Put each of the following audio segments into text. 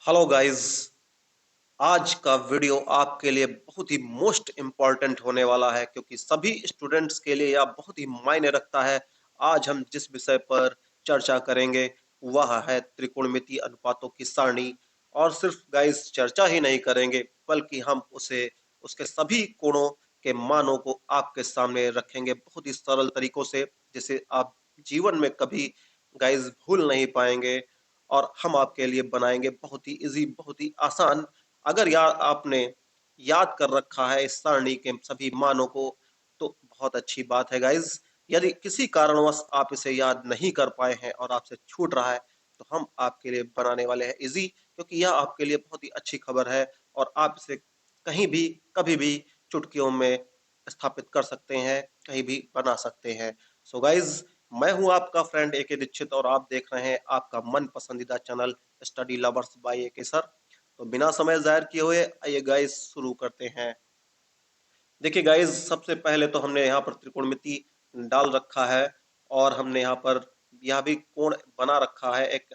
Hello guys. आज का video आपके लिए बहुत ही मोस्ट इम्पॉर्टेंट होने वाला है क्योंकि सभी स्टूडेंट्स के लिए यह बहुत ही मायने रखता है। आज हम जिस विषय पर चर्चा करेंगे वह है त्रिकोणमितीय अनुपातों की सारणी। और सिर्फ गाइस चर्चा ही नहीं करेंगे बल्कि हम उसे उसके सभी कोणों के मानों को आपके सामने रखेंगे बहुत ही सरल तरीकों से, जिसे आप जीवन में कभी गाइस भूल नहीं पाएंगे। और हम आपके लिए बनाएंगे बहुत ही इजी, बहुत ही आसान। अगर यार आपने याद कर रखा है इस सारणी के सभी मानों को तो बहुत अच्छी बात है गाइज। यदि किसी कारणवश आप इसे याद नहीं कर पाए हैं और आपसे छूट रहा है तो हम आपके लिए बनाने वाले हैं इजी, क्योंकि यह आपके लिए बहुत ही अच्छी खबर है और आप इसे कहीं भी कभी भी चुटकियों में स्थापित कर सकते हैं, कहीं भी बना सकते हैं। सो गाइज, मैं हूं आपका फ्रेंड एके दीक्षित और आप देख रहे हैं आपका मन पसंदीदा channel study lovers by AK sir. तो बिना समय जाहिर किए हुए आइए गाइस शुरू करते हैं। देखिए गाइस, सबसे पहले तो हमने यहाँ पर त्रिकोणमिति डाल रखा है और हमने यहाँ पर यह भी कोण बना रखा है, एक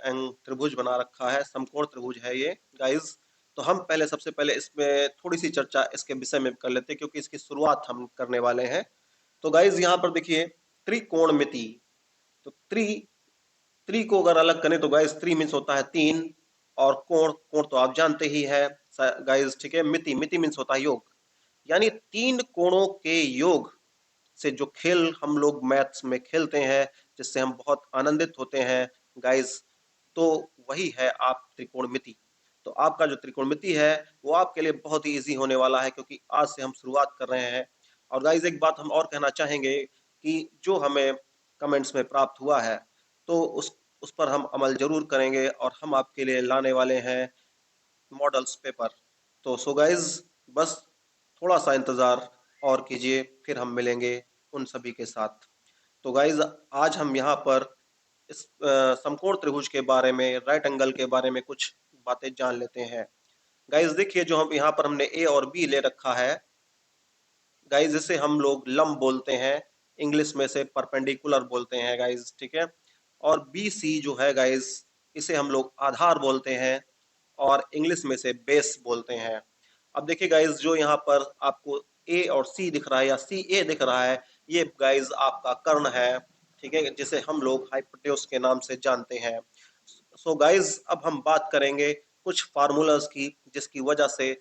त्रिभुज बना रखा है, समकोण त्रिभुज है ये गाइस। तो हम पहले सबसे पहले इसमें थोड़ी सी चर्चा इसके विषय में कर लेते हैं क्योंकि इसकी शुरुआत हम करने वाले हैं। तो गाइस यहाँ पर देखिए त्रिकोणमिति। तो त्रि को अगर अलग करें तो गाइस त्रि मीन्स होता है तीन, और कोण कोण तो आप जानते ही है गाइस, ठीक है। मिति मिति मीन्स होता है योग, यानी तीन कोणों के योग से जो खेल हम लोग मैथ्स में खेलते हैं, जिससे हम बहुत आनंदित होते हैं गाइस, तो वही है आप त्रिकोणमिति। तो आपका जो त्रिकोणमिति है वो आपके लिए बहुत ही इजी होने वाला है क्योंकि आज से हम शुरुआत कर रहे हैं। और गाइस एक बात हम और कहना चाहेंगे कि जो हमें कमेंट्स में प्राप्त हुआ है तो उस पर हम अमल जरूर करेंगे और हम आपके लिए लाने वाले हैं मॉडल्स पेपर। तो सो गाइज, बस थोड़ा सा इंतजार और कीजिए, फिर हम मिलेंगे उन सभी के साथ। तो गाइज आज हम यहाँ पर इस समकोण त्रिभुज के बारे में, राइट एंगल के बारे में कुछ बातें जान लेते हैं। गाइज देखिए, जो हम यहाँ पर हमने ए और बी ले रखा है गाइज, इसे हम लोग लंब बोलते हैं, इंग्लिश में से परपेंडिकुलर बोलते हैं गाइज, ठीक है। और बी सी जो है गाइज, इसे हम लोग आधार बोलते हैं और इंग्लिश में से बेस बोलते हैं। अब देखिए गाइज, जो यहाँ पर आपको ए और सी दिख रहा है या सी ए दिख रहा है, ये गाइज आपका कर्ण है, ठीक है, जिसे हम लोग हाइपोटेन्यूस के नाम से जानते हैं। सो गाइज अब हम बात करेंगे कुछ फार्मूलाज की, जिसकी वजह से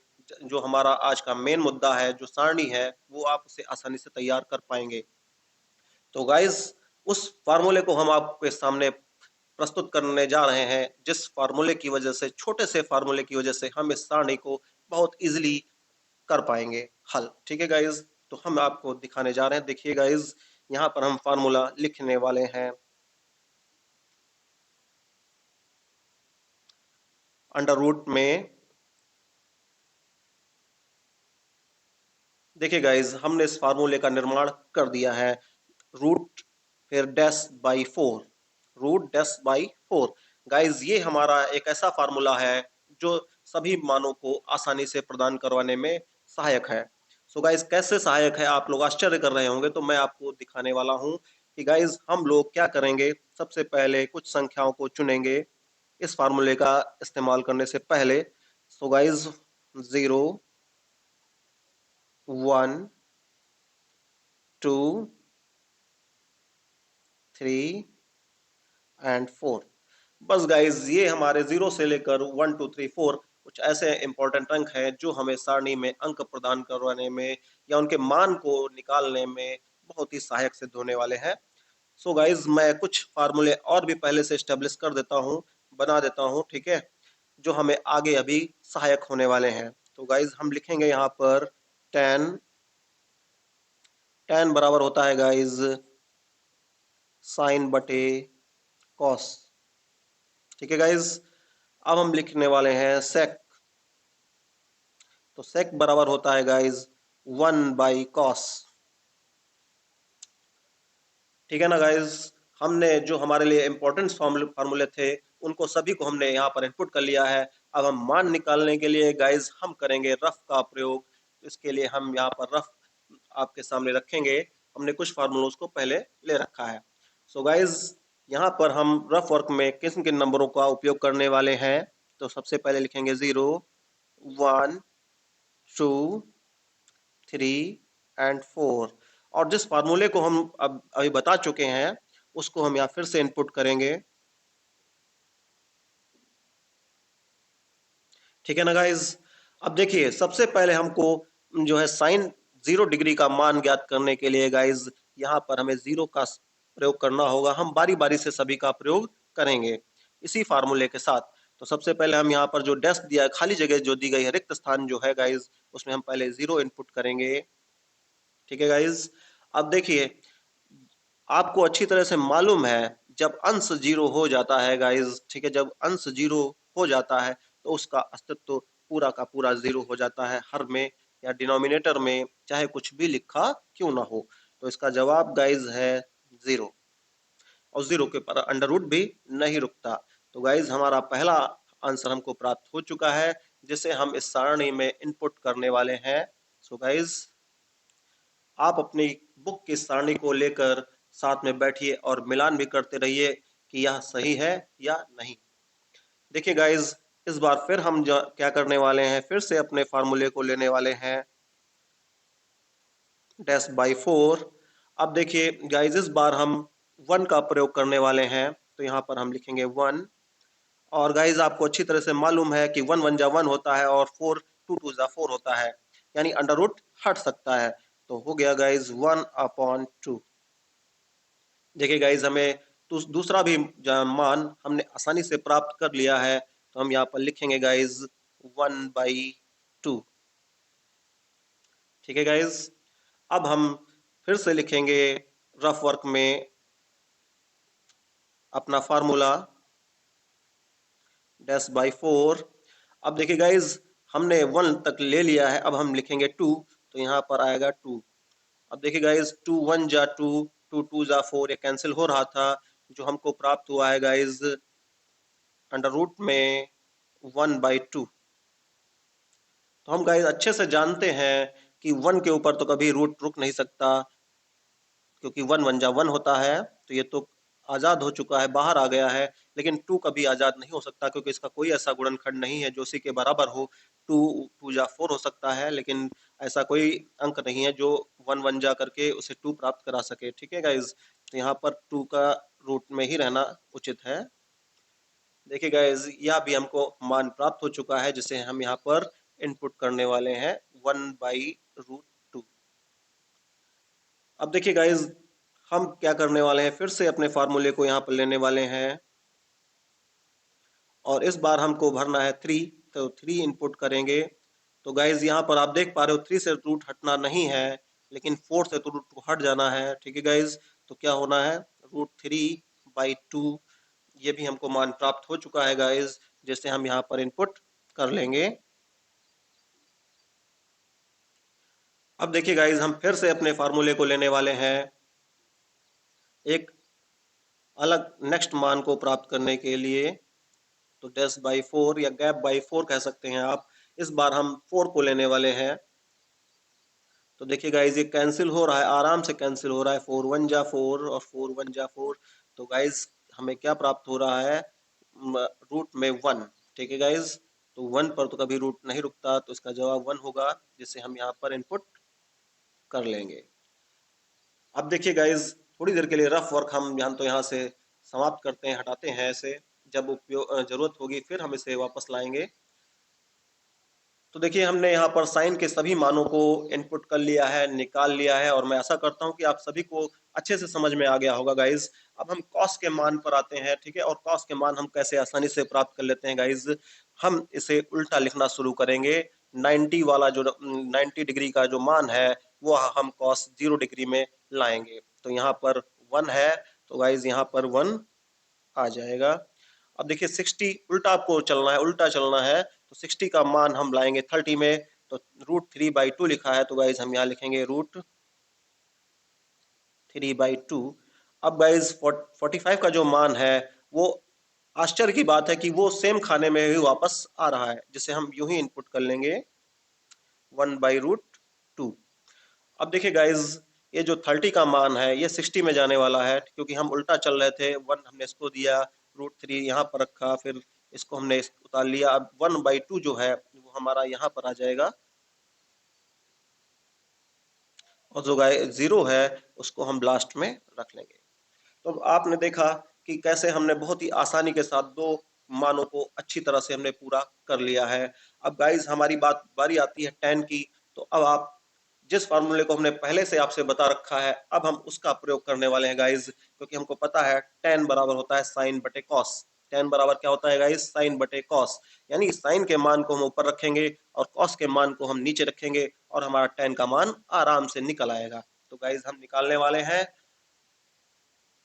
जो हमारा आज का मेन मुद्दा है, जो सारणी है, वो आप उसे आसानी से तैयार कर पाएंगे। तो गाइज उस फार्मूले को हम आपके सामने प्रस्तुत करने जा रहे हैं, जिस फार्मूले की वजह से, छोटे से फार्मूले की वजह से हम इस सारणी को बहुत इजीली कर पाएंगे हल, ठीक है गाइज। तो हम आपको दिखाने जा रहे हैं, देखिए गाइज, यहाँ पर हम फार्मूला लिखने वाले हैं। अंडर रूट में देखिए गाइज, हमने इस फार्मूले का निर्माण कर दिया है। रूट फिर dash by four, root dash by four. Guys ये हमारा एक ऐसा फार्मूला है जो सभी मानों को आसानी से प्रदान करवाने में सहायक है। सो गाइज कैसे सहायक है, आप लोग आश्चर्य कर रहे होंगे, तो मैं आपको दिखाने वाला हूं कि गाइज हम लोग क्या करेंगे। सबसे पहले कुछ संख्याओं को चुनेंगे इस फार्मूले का इस्तेमाल करने से पहले। So guys 0, 1, 2, 3 and 4। बस गाइज ये हमारे 0 से लेकर 1 2 3 4 कुछ ऐसे इंपॉर्टेंट अंक हैं जो हमें सारणी में अंक प्रदान करवाने में या उनके मान को निकालने में बहुत ही सहायक सिद्ध होने वाले हैं। सो गाइज मैं कुछ फार्मूले और भी पहले से स्टेब्लिश कर देता हूँ, बना देता हूँ, ठीक है, जो हमें आगे अभी सहायक होने वाले हैं। तो गाइज हम लिखेंगे यहाँ पर टेन, टेन बराबर होता है गाइज साइन बटे कॉस, ठीक है गाइज। अब हम लिखने वाले हैं सेक, तो सेक बराबर होता है गाइज 1/cos, ठीक है ना गाइज। हमने जो हमारे लिए इंपॉर्टेंट फार्मूले थे उनको सभी को हमने यहाँ पर इनपुट कर लिया है। अब हम मान निकालने के लिए गाइज हम करेंगे रफ का प्रयोग। तो इसके लिए हम यहाँ पर रफ आपके सामने रखेंगे। हमने कुछ फार्मूलों को पहले ले रखा है। सो गाइज यहाँ पर हम रफ वर्क में किन किन नंबरों का उपयोग करने वाले हैं। तो सबसे पहले लिखेंगे 0, 1, 2, 3 एंड 4। और जिस फार्मूले को हम अब अभी बता चुके हैं उसको हम यहाँ फिर से इनपुट करेंगे। ठीक है ना गाइज। अब देखिए सबसे पहले हमको जो है साइन 0 डिग्री का मान ज्ञात करने के लिए गाइज यहाँ पर हमें 0 का प्रयोग करना होगा। हम बारी बारी से सभी का प्रयोग करेंगे इसी फार्मूले के साथ। तो सबसे पहले हम यहाँ पर जो डेस्क दिया है, खाली जगह जो दी गई है, रिक्त स्थान जो है गाइज, उसमें हम पहले 0 इनपुट करेंगे। ठीक है गाइज। अब देखिए आपको अच्छी तरह से मालूम है जब अंश 0 हो जाता है गाइज, ठीक है, जब अंश 0 हो जाता है तो उसका अस्तित्व पूरा का पूरा 0 हो जाता है, हर में या डिनोमिनेटर में चाहे कुछ भी लिखा क्यों ना हो। तो इसका जवाब गाइज है 0, और 0 के पर अंडर रूट भी नहीं रुकता। तो गाइज हमारा पहला आंसर हमको प्राप्त हो चुका है जिसे हम इस सारणी में इनपुट करने वाले हैं। सो गाइज आप अपनी बुक की सारणी को लेकर साथ में बैठिए और मिलान भी करते रहिए कि यह सही है या नहीं। देखिए गाइज इस बार फिर हम क्या करने वाले हैं, फिर से अपने फार्मूले को लेने वाले हैं डैश बाई 4। अब देखिए गाइज इस बार हम 1 का प्रयोग करने वाले हैं, तो यहाँ पर हम लिखेंगे 1। और गाइज आपको अच्छी तरह से मालूम है कि 1 1 जा 1 होता है और 4 2 2 जा 4 होता है, यानी अंडर रूट हट सकता है। तो हो गया गाइज 1/2। देखिए गाइज हमें दूसरा भी मान हमने आसानी से प्राप्त कर लिया है, तो हम यहाँ पर लिखेंगे गाइज 1/2। ठीक है गाइज। अब हम फिर से लिखेंगे रफ वर्क में अपना फार्मूला डैश बाई 4। अब देखिए गाइज हमने 1 तक ले लिया है, अब हम लिखेंगे 2, तो यहाँ पर आएगा 2। अब देखिए गाइज 2 1 जा 2, 2 2 जा 4, ये कैंसिल हो रहा था। जो हमको प्राप्त हुआ है गाइज अंडर रूट में 1/2। तो हम गाइज अच्छे से जानते हैं कि 1 के ऊपर तो कभी रूट रुक नहीं सकता, क्योंकि 1 1 जा 1 होता है, तो ये तो आजाद हो चुका है, बाहर आ गया है। लेकिन 2 कभी आजाद नहीं हो सकता क्योंकि इसका कोई ऐसा गुणनखंड नहीं है जो उसी के बराबर हो। 2 2 जा 4 हो सकता है, लेकिन ऐसा कोई अंक नहीं है जो 1 1 जा करके उसे 2 प्राप्त करा सके। ठीक है गाइज, तो यहाँ पर 2 का रूट में ही रहना उचित है। देखिए गाइज यह भी हमको मान प्राप्त हो चुका है जिसे हम यहाँ पर इनपुट करने वाले हैं 1/√2। अब देखिए गाइज हम क्या करने वाले हैं, फिर से अपने फार्मूले को यहाँ पर लेने वाले हैं और इस बार हमको भरना है 3, तो 3 इनपुट करेंगे। तो गाइज यहाँ पर आप देख पा रहे हो 3 से रूट हटना नहीं है, लेकिन 4 से तो रूट हट जाना है। ठीक है गाइज, तो क्या होना है √3/2। ये भी हमको मान प्राप्त हो चुका है गाइज, जिसे हम यहाँ पर इनपुट कर लेंगे। अब देखिए गाइज हम फिर से अपने फार्मूले को लेने वाले हैं एक अलग नेक्स्ट मान को प्राप्त करने के लिए, तो डैश बाई 4 या गैप बाई 4 कह सकते हैं आप। इस बार हम 4 को लेने वाले हैं। तो देखिए गाइज ये कैंसिल हो रहा है, आराम से कैंसिल हो रहा है, 4 1 जा 4 और 4 1 जा 4। तो गाइज हमें क्या प्राप्त हो रहा है, रूट में 1। ठीक है गाइज, तो 1 पर तो कभी रूट नहीं रुकता, तो इसका जवाब 1 होगा, जिसे हम यहाँ पर इनपुट कर लेंगे। अब देखिए गाइज थोड़ी देर के लिए रफ वर्क हम यहाँ से समाप्त करते हैं, हटाते हैं इसे। जब उपयोग जरूरत होगी फिर हम इसे वापस लाएंगे। तो देखिए हमने यहाँ पर साइन के सभी मानों को इनपुट कर लिया है, निकाल लिया है, और मैं आशा करता हूँ कि आप सभी को अच्छे से समझ में आ गया होगा गाइज। अब हम कॉस के मान पर आते हैं। ठीक है, और कॉस के मान हम कैसे आसानी से प्राप्त कर लेते हैं गाइज, हम इसे उल्टा लिखना शुरू करेंगे। 90 वाला जो 90 डिग्री का जो मान है वो हम कॉस 0 डिग्री में लाएंगे। तो यहाँ पर 1 है, तो गाइज यहाँ पर 1 आ जाएगा। अब देखिए 60 उल्टा आपको चलना है, उल्टा चलना है, तो 60 का मान हम लाएंगे 30 में। तो √3/2 लिखा है, तो गाइज हम यहाँ लिखेंगे √3/2। अब गाइज 45 का जो मान है वो आश्चर्य की बात है कि वो सेम खाने में ही वापस आ रहा है, जिसे हम यूं ही इनपुट कर लेंगे 1/√2। अब देखिए गाइज ये जो 30 का मान है ये 60 में जाने वाला है, क्योंकि हम उल्टा चल रहे थे। 1 हमने इसको दिया, √3 यहाँ पर रखा, फिर इसको हमने उतार लिया। अब 1/2 जो है वो हमारा यहाँ पर आ जाएगा, और जो गाइस 0 है उसको हम लास्ट में रख लेंगे। तो आपने देखा कि कैसे हमने बहुत ही आसानी के साथ दो मानों को अच्छी तरह से हमने पूरा कर लिया है। अब गाइस हमारी बारी आती है tan की। तो अब आप जिस फार्मूले को हमने पहले से आपसे बता रखा है, अब हम उसका प्रयोग करने वाले हैं गाइस, क्योंकि हमको पता है tan बराबर होता है साइन बटे कॉस। tan बराबर क्या होता है गाइस? साइन बटे कॉस। यानी साइन के मान को हम ऊपर रखेंगे और कॉस के मान को हम नीचे रखेंगे, और हमारा tan का मान आराम से निकल आएगा। तो गाइस हम निकालने वाले हैं,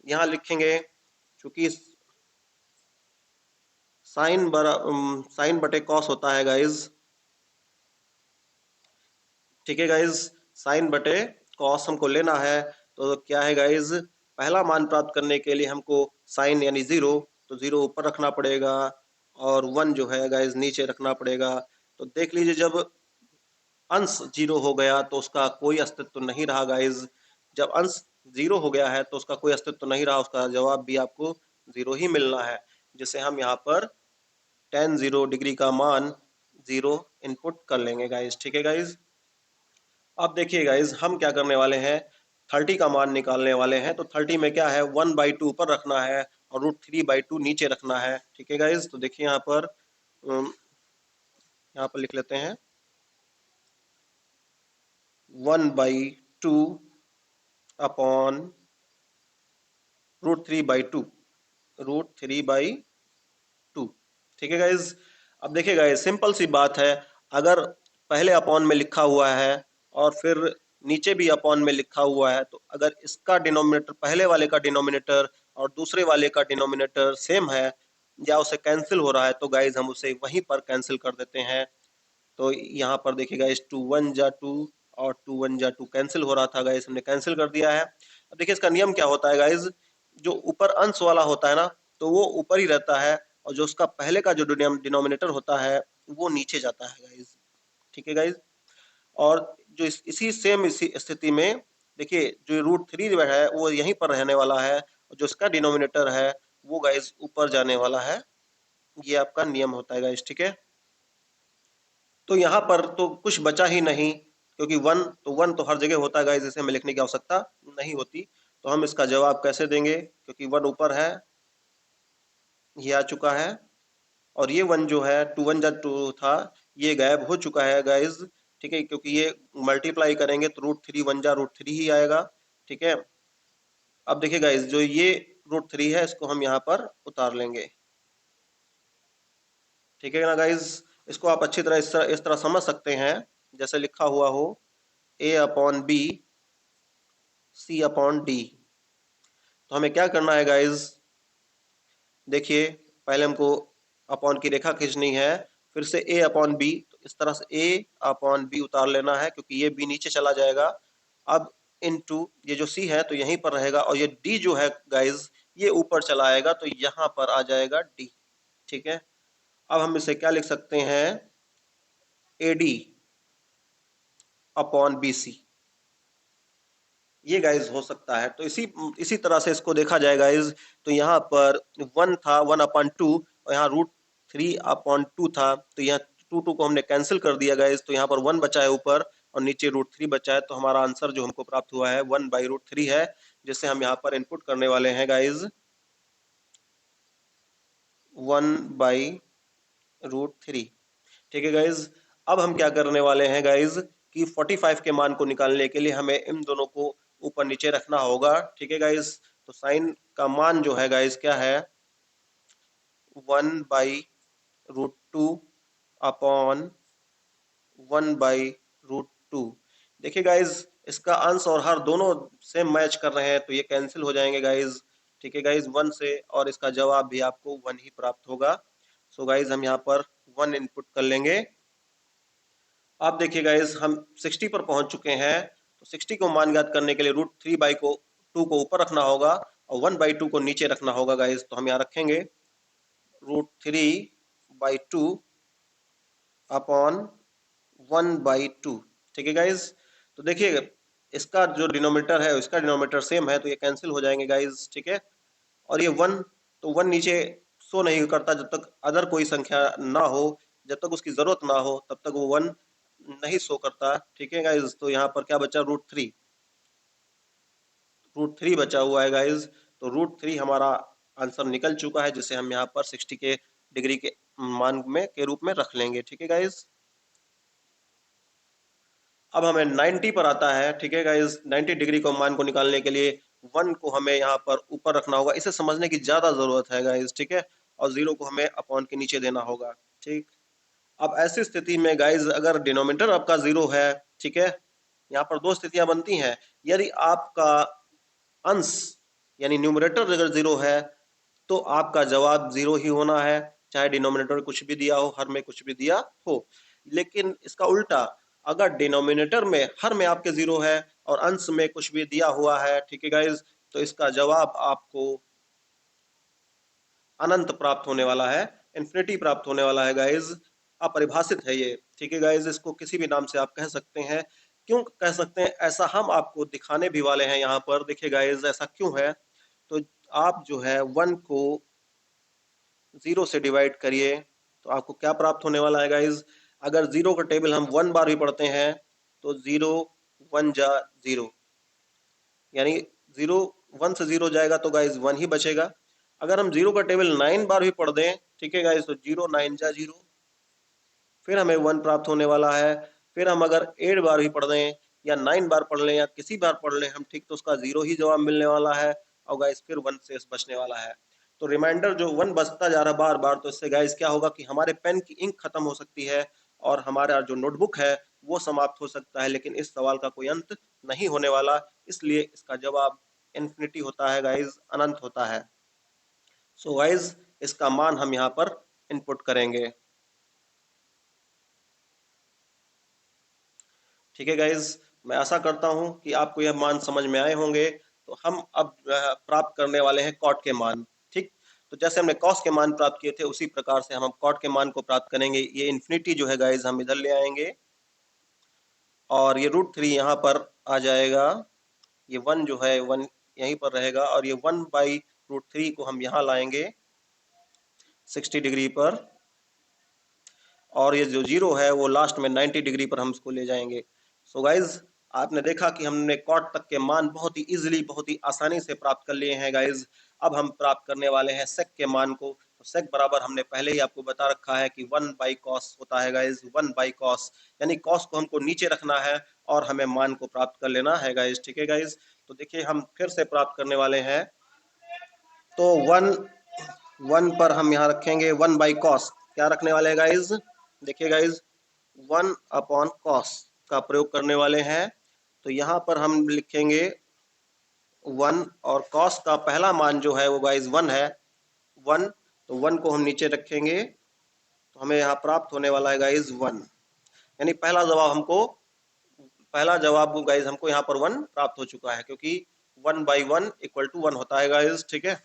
यहाँ लिखेंगे, चूंकि साइन बटे कॉस होता है गाइज, ठीक है गाइज, साइन बटे कॉस हमको लेना है। तो क्या है गाइज, पहला मान प्राप्त करने के लिए हमको साइन यानी 0, तो 0 ऊपर रखना पड़ेगा और 1 जो है गाइज नीचे रखना पड़ेगा। तो देख लीजिए, जब अंश 0 हो गया तो उसका कोई अस्तित्व नहीं रहा गाइज। जब अंश 0 हो गया है तो उसका कोई अस्तित्व नहीं रहा, उसका जवाब भी आपको 0 ही मिलना है, जिसे हम यहाँ पर tan 0 डिग्री का मान 0 इनपुट कर लेंगे गाइज। ठीक है गाइज, अब देखिए गाइज हम क्या करने वाले हैं, 30 का मान निकालने वाले हैं। तो 30 में क्या है, 1/2 ऊपर रखना है और √3/2 नीचे रखना है। ठीक है गाइज, तो देखिए यहाँ पर लिख लेते हैं 1/2 अपॉन √3/2। ठीक है गाइज, अब देखिए गाइज सिंपल सी बात है, अगर पहले अपॉन में लिखा हुआ है और फिर नीचे भी अपॉन में लिखा हुआ है, तो अगर इसका डिनोमिनेटर, पहले वाले का डिनोमिनेटर और दूसरे वाले का डिनोमिनेटर सेम है या उसे कैंसिल हो रहा है, तो गाइज हम उसे वहीं पर कैंसिल कर देते हैं। तो यहाँ पर देखिए गाइज 2 1 जा 2 और 2 1 जा 2 कैंसिल हो रहा था गाइज, हमने कैंसिल कर दिया है। अब देखिए इसका नियम क्या होता है गाइज, जो ऊपर अंश वाला होता है ना, तो वो ऊपर ही रहता है, और जो उसका पहले का जो डिनोमिनेटर होता है वो नीचे जाता है गाइज। ठीक है गाइज, और जो इसी स्थिति में देखिए, जो √3 है वो यहीं पर रहने वाला है, और जो इसका डिनोमिनेटर है वो गाइज ऊपर जाने वाला है। ये आपका नियम होता है गाइज। ठीक है, तो यहाँ पर तो कुछ बचा ही नहीं, क्योंकि वन तो हर जगह होता है गाइस, इसे हमें लिखने की आवश्यकता नहीं होती। तो हम इसका जवाब कैसे देंगे, क्योंकि 1 ऊपर है, ये आ चुका है, और ये 1 जो है 2 1 जा 2 था, ये गायब हो चुका है गाइस। ठीक है, क्योंकि ये मल्टीप्लाई करेंगे तो √3 1 जा √3 ही आएगा। ठीक है, अब देखिए गाइस, जो ये √3 है इसको हम यहाँ पर उतार लेंगे। ठीक है ना गाइस, इसको आप अच्छी तरह इस तरह समझ सकते हैं, जैसे लिखा हुआ हो A/B C/D। तो हमें क्या करना है गाइस, देखिए पहले हमको अपॉन की रेखा खींचनी है, फिर से A/B, तो इस तरह से A/B उतार लेना है, क्योंकि ये B नीचे चला जाएगा। अब इनटू ये जो C है तो यहीं पर रहेगा, और ये D जो है गाइस ये ऊपर चला आएगा, तो यहाँ पर आ जाएगा D। ठीक है, अब हम इसे क्या लिख सकते हैं, AD/BC। ये गाइज हो सकता है, तो इसी इसी तरह से इसको देखा जाए गाइज। तो यहाँ पर 1 था, 1/2, और यहाँ √3/2 था, तो यहाँ 2 को हमने कैंसिल कर दिया गाइज, तो यहाँ पर 1 बचा है ऊपर और नीचे √3 बचा है। तो हमारा आंसर जो हमको प्राप्त हुआ है 1/√3 है, जिससे हम यहाँ पर इनपुट करने वाले हैं गाइज 1/√3। ठीक है गाइज, अब हम क्या करने वाले हैं गाइज, कि 45 के मान को निकालने के लिए हमें इन दोनों को ऊपर नीचे रखना होगा। ठीक है गाइज, तो साइन का मान जो है गाइज क्या है, 1/√2 अपॉन 1/√2। देखिए गाइज, इसका अंश और हर दोनों सेम मैच कर रहे हैं, तो ये कैंसिल हो जाएंगे गाइज। ठीक है गाइज, 1 से, और इसका जवाब भी आपको 1 ही प्राप्त होगा। सो गाइज हम यहाँ पर 1 इनपुट कर लेंगे। आप देखिए गाइस, हम 60 पर पहुंच चुके हैं। तो 60 को मान ज्ञात करने के लिए √3/2 को ऊपर रखना होगा और 1/2 को नीचे रखना होगा गाइस। तो हम यहाँ रखेंगे √3/2 अपॉन 1/2। ठीक है गाइस, तो देखिए इसका जो डिनोमिनेटर है इसका डिनोमिनेटर सेम है, तो ये कैंसिल हो जाएंगे गाइस। ठीक है, और ये 1, तो 1 नीचे शो नहीं करता जब तक अदर कोई संख्या ना हो, जब तक उसकी जरूरत ना हो तब तक वो 1 नहीं शो करता। ठीक है गाइज, तो यहाँ पर क्या बचा, √3, √3 बचा हुआ है गाइज। तो √3 हमारा आंसर निकल चुका है, जिसे हम यहाँ पर 60 के डिग्री के मान में के रूप में रख लेंगे। ठीक है गाइज, अब हमें 90 पर आता है। ठीक है गाइज, 90 डिग्री को मान को निकालने के लिए 1 को हमें यहाँ पर ऊपर रखना होगा, इसे समझने की ज्यादा जरूरत है गाइज। ठीक है, और 0 को हमें अपॉन के नीचे देना होगा। ठीक, अब ऐसी स्थिति में गाइज अगर डिनोमिनेटर आपका 0 है, ठीक है, यहाँ पर दो स्थितियां बनती हैं। यदि आपका अंश यानी न्यूमरेटर अगर 0 है तो आपका जवाब 0 ही होना है, चाहे डिनोमिनेटर कुछ भी दिया हो, हर में कुछ भी दिया हो। लेकिन इसका उल्टा, अगर डिनोमिनेटर में हर में आपके 0 है और अंश में कुछ भी दिया हुआ है, ठीक है गाइज, तो इसका जवाब आपको अनंत प्राप्त होने वाला है, इन्फिनिटी प्राप्त होने वाला है गाइज। अपरिभाषित है ये। ठीक है गाइज, इसको किसी भी नाम से आप कह सकते हैं। क्यों कह सकते हैं ऐसा, हम आपको दिखाने भी वाले हैं यहाँ पर। देखिए गाइज ऐसा क्यों है, तो आप जो है 1 को 0 से डिवाइड करिए तो आपको क्या प्राप्त होने वाला है गाइज। अगर 0 का टेबल हम 1 बार भी पढ़ते हैं तो 0 1 जा 0, यानी 0 1 से 0 जाएगा तो गाइज 1 ही बचेगा। अगर हम 0 का टेबल 9 बार भी पढ़ दें, ठीक है गाइज, तो 0 9 जा 0, फिर हमें 1 प्राप्त होने वाला है। फिर हम अगर 8 बार भी पढ़ दें या 9 बार पढ़ लें या किसी बार पढ़ लें हम, ठीक, तो उसका 0 ही जवाब मिलने वाला है और गाइज फिर 1 शेष बचने वाला है। तो रिमाइंडर जो 1 बचता जा रहा बार बार, तो इससे गाइज क्या होगा कि हमारे पेन की इंक खत्म हो सकती है और हमारा जो नोटबुक है वो समाप्त हो सकता है, लेकिन इस सवाल का कोई अंत नहीं होने वाला। इसलिए इसका जवाब इन्फिनिटी होता है गाइज, अनंत होता है। सो गाइज इसका मान हम यहाँ पर इनपुट करेंगे। ठीक है गाइज, मैं आशा करता हूं कि आपको यह मान समझ में आए होंगे। तो हम अब प्राप्त करने वाले हैं कॉट के मान। ठीक, तो जैसे हमने कॉस के मान प्राप्त किए थे उसी प्रकार से हम अब कॉट के मान को प्राप्त करेंगे। ये इन्फिनिटी जो है गाइज हम इधर ले आएंगे और ये √3 यहाँ पर आ जाएगा। ये 1 जो है 1 यहीं पर रहेगा और ये 1/√3 को हम यहाँ लाएंगे 60 डिग्री पर, और ये जो 0 है वो लास्ट में 90 डिग्री पर हम इसको ले जाएंगे। सो गाइज आपने देखा कि हमने कॉट तक के मान बहुत ही इजीली, बहुत ही आसानी से प्राप्त कर लिए हैं गाइज। अब हम प्राप्त करने वाले हैं सेक के मान को। तो सेक बराबर हमने पहले ही आपको बता रखा है कि 1/cos होता है गाइज, 1/cos, यानी कॉस को हमको नीचे रखना है और हमें मान को प्राप्त कर लेना है गाइज। ठीक है गाइज, तो देखिए हम फिर से प्राप्त करने वाले हैं। तो 1 पर हम यहाँ रखेंगे 1/cos, क्या रखने वाले हैं गाइज, देखिए गाइज 1/cos का प्रयोग करने वाले हैं। तो यहाँ पर हम लिखेंगे 1 और cos का पहला मान जो है वो गाइज 1 है, 1, तो 1 को हम नीचे रखेंगे तो हमें यहाँ प्राप्त होने वाला है गाइज 1, यानी पहला जवाब गाइज हमको यहाँ पर 1 प्राप्त हो चुका है, क्योंकि 1/1 = 1 होता है गाइज। ठीक है,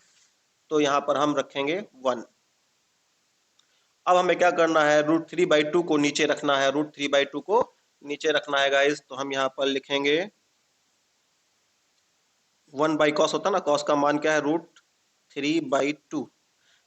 तो यहाँ पर हम रखेंगे 1। अब हमें क्या करना है, √3/2 को नीचे रखना है, √3/2 को नीचे रखना है गाइस। तो हम यहाँ पर लिखेंगे 1/cos होता ना, cos का मान क्या है, √3/2।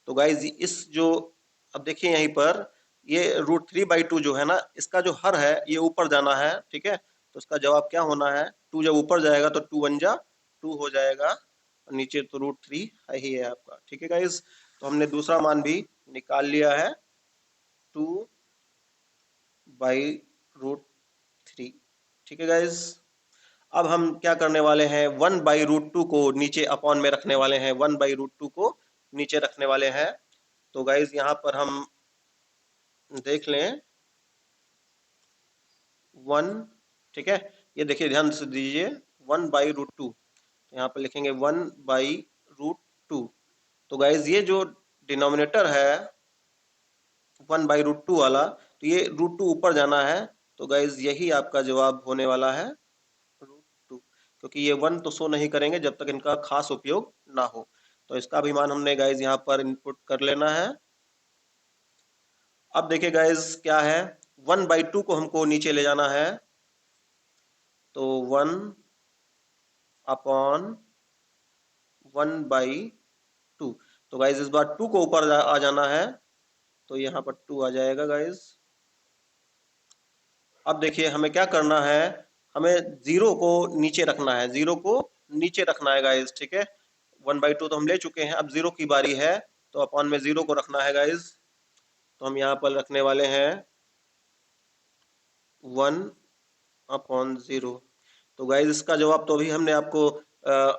तो गाइस इस जो, अब देखिए यहीं पर ये √3/2 जो है ना, इसका जो हर है ये ऊपर जाना है। ठीक है, तो इसका जवाब क्या होना है, 2 जब ऊपर जाएगा तो 2 1 जा 2 हो जाएगा, और नीचे तो √3 है ही है आपका। ठीक है गाइस, तो हमने दूसरा मान भी निकाल लिया है, 2/√3। ठीक है गाइज, अब हम क्या करने वाले हैं, 1/√2 को नीचे अपॉन में रखने वाले हैं, 1/√2 को नीचे रखने वाले हैं। तो गाइज यहाँ पर हम देख लें 1, ठीक है, ये देखिए ध्यान से दीजिए 1/√2, तो यहाँ पर लिखेंगे 1/√2। तो गाइज ये जो डिनोमिनेटर है 1/√2 वाला, तो ये √2 ऊपर जाना है। तो गाइज यही आपका जवाब होने वाला है, √2, क्योंकि ये 1 तो शो नहीं करेंगे जब तक इनका खास उपयोग ना हो। तो इसका भी मान हमने गाइज यहाँ पर इनपुट कर लेना है। अब देखिए गाइज क्या है, 1/2 को हमको नीचे ले जाना है, तो 1/1/2। तो गाइज इस बार 2 को ऊपर आ जाना है, तो यहाँ पर 2 आ जाएगा गाइज। अब देखिए हमें क्या करना है, हमें 0 को नीचे रखना है, 0 को नीचे रखना है गाइज, ठीक है। 1/2 तो हम ले चुके हैं, अब 0 की बारी है, तो अपॉन में 0 को रखना है गाइज। तो हम यहाँ पर रखने वाले हैं 1/0। तो गाइज इसका जवाब तो अभी हमने आपको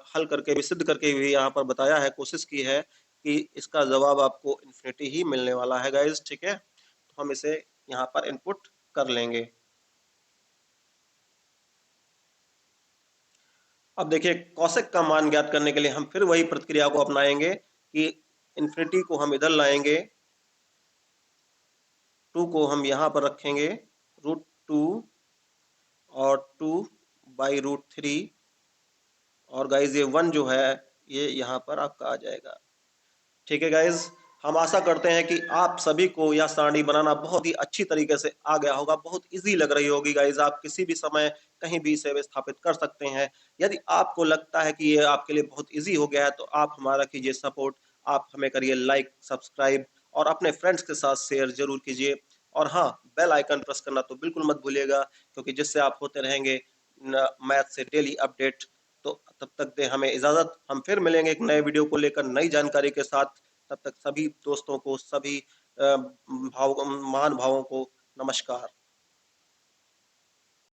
हल करके भी, सिद्ध करके भी यहाँ पर बताया है, कोशिश की है कि इसका जवाब आपको इन्फिनिटी ही मिलने वाला है गाइज, ठीक है। तो हम इसे यहाँ पर इनपुट कर लेंगे। अब देखिए कौशिक का मान ज्ञात करने के लिए हम फिर वही प्रक्रिया को अपनाएंगे कि इन्फिनिटी को हम इधर लाएंगे, 2 को हम यहाँ पर रखेंगे √2 और 2/√3, और गाइज ये 1 जो है ये यहाँ पर आपका आ जाएगा, ठीक है गाइज। हम आशा करते हैं कि आप सभी को यह सारणी बनाना बहुत ही अच्छी तरीके से आ गया होगा, बहुत इजी लग रही होगी गाइज। आप किसी भी समय कहीं भी इसे स्थापित कर सकते हैं। यदि आपको लगता है कि ये आपके लिए बहुत इजी हो गया है, तो आप हमारा कीजिए सपोर्ट, आप हमें करिए लाइक, सब्सक्राइब और अपने फ्रेंड्स के साथ शेयर जरूर कीजिए। और हाँ, बेल आइकन प्रेस करना तो बिल्कुल मत भूलिएगा, क्योंकि जिससे आप होते रहेंगे मैथ से डेली अपडेट। तो तब तक दे हमें इजाजत, हम फिर मिलेंगे एक नए वीडियो को लेकर नई जानकारी के साथ। तब तक सभी दोस्तों को, सभी महान भावों को नमस्कार।